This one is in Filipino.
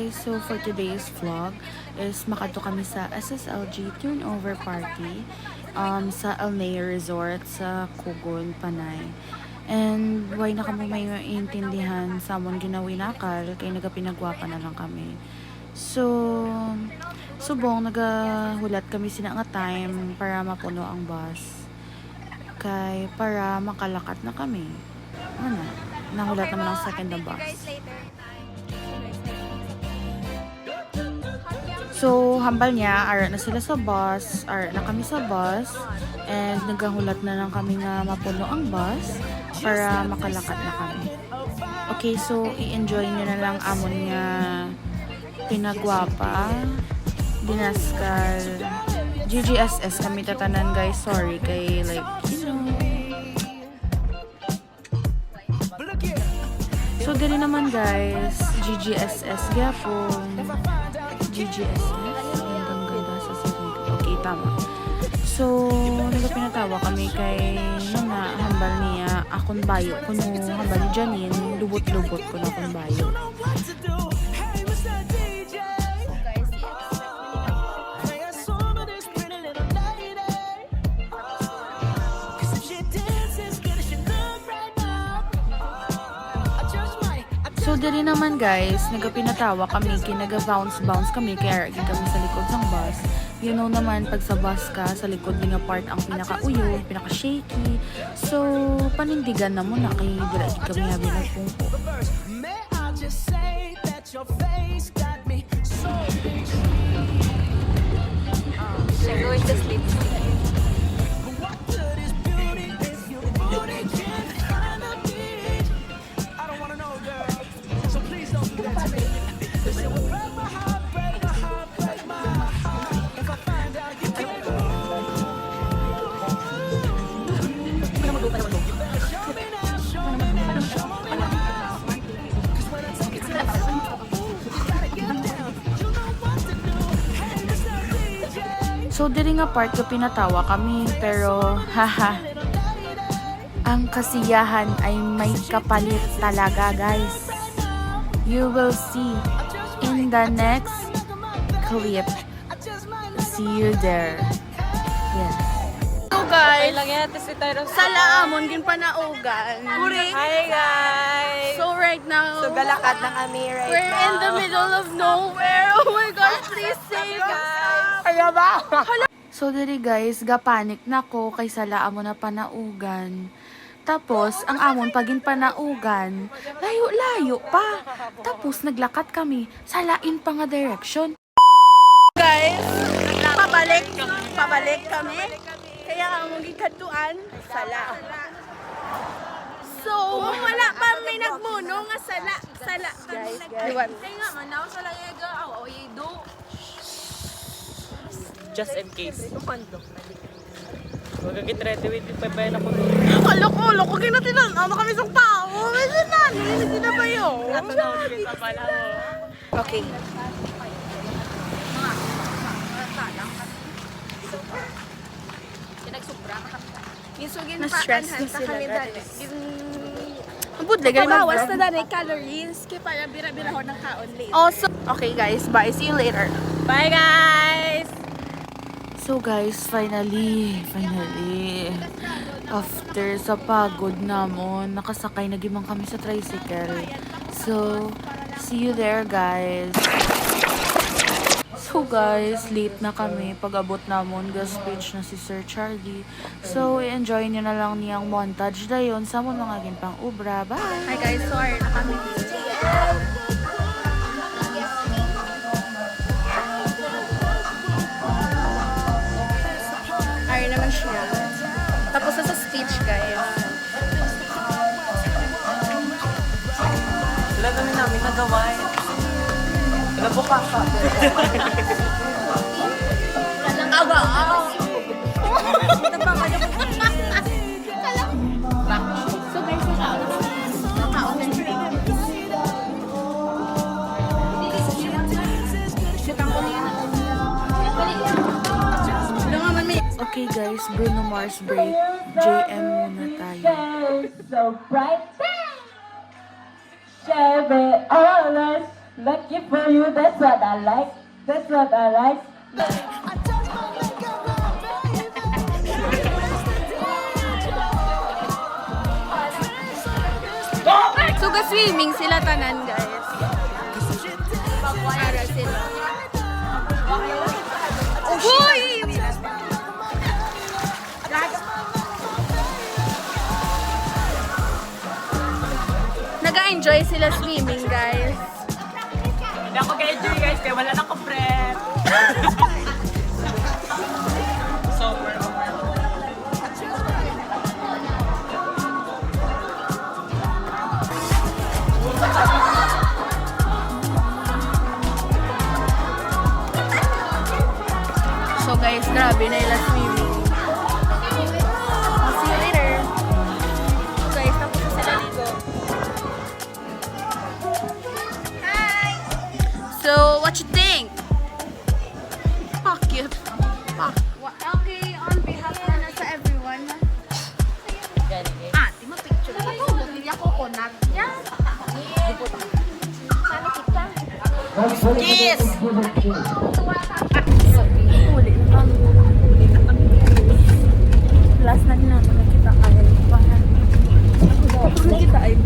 guys, so for today's vlog is makadto kami sa SSLG turnover party sa Alnea Resort sa Kugon, Panay. And why na kamo may maintindihan sa amon ginawi nakal kay nagapinagwapa na lang kami. So subong nagahulat kami sina nga time para mapuno ang bus. Kay para makalakat na kami. Ano na? Nahulat naman ang second na bus. So, hambal niya, ara na sila sa bus, ara na kami sa bus, and nagkahulat na lang kami nga mapuno ang bus para makalakat na kami. Okay, so i-enjoy nyo na lang amon nga pinagwapa, dinaskal, GGSS kami tatanan guys, sorry kay like, you know. So, dili naman guys, GGSS gyapon. GGSS. Ang ganda sa sarili. Okay, tama. So, nagpinatawa kami kay mga hambal niya akong bayo. Kuno hambal ni Janine, lubot-lubot ko na akong bayo. So, dali naman guys, nagapinatawa kami, kinaga-bounce-bounce kami, kaya aragin kami sa likod ng bus. You know naman, pag sa bus ka, sa likod din nga part ang pinaka-uyo, pinaka-shaky. So, panindigan na muna, kay diragin kami habi nagpungko. They're going to sleep. So, diri nga part ko pinatawa kami, pero haha, ang kasiyahan ay may kapalit talaga guys. You will see in the next clip. See you there. Yes. So guys, sa laamon din panaugan. Hi guys! So right now, So galakad na kami right we're now. in the middle of nowhere. Oh my gosh, please save us. Kaya ba? So diri guys, gapanik na ko kay sala amo na panaugan. Tapos ang amon pagin panaugan, layo-layo pa. Tapos naglakat kami sa lain pa nga direction. Guys, pabalik kami. Kaya among gikadtuan sala. So, wala pa may nagmuno nga sala. Guys. Diwan. Nga man ako sa layaga, aw do. Just in case. Huwag kagit ready with yung papayan ako. Alok, kinatinan. Ano kami sa tao? Medyo nani, hindi na ba yun? Ato na ulit sa pala mo. Okay. Na-stress na sila, guys. Ang budle, galing Bawas na dali calories kaya para bira-bira ho ng kaon later. Also, okay guys, bye. See you later. Bye guys! So guys, finally, after sa pagod namon, nakasakay na gimang kami sa tricycle. So, see you there guys. So guys, late na kami. Pag-abot namon, guest speech na si Sir Charlie. So, i-enjoy nyo na lang niyang montage dayon sa mga ginpang ubra. Bye! Hi guys, sorry na kami. Ari naman siya. Tapos na sa speech guys. Wala namin namin nagawin. Nagbuka ka. Walang aga. So guys, nakaon na siya. Okay guys, Bruno Mars break. JM muna tayo. So bright, share it all us. Lucky for you, that's what I like. That's what I like. So, ga-swimming sila tanan, guys. Para sila. Uy! Nag-enjoy sila swimming, guys. Hindi ako ka-enjoy guys, kaya wala na akong friend. Sober ako. So guys, grabe na ila swimming. I'll see you later. So guys, tapos na sila ligo. Hi! So, what you think? Fuck you. Fuck. Okay, on behalf na sa everyone. Ah, di mo picture. Ako, hindi ako konat. Yan. Sana kita. Kiss! Huli na kami. Last na din natin nakita kayo. Nakita ay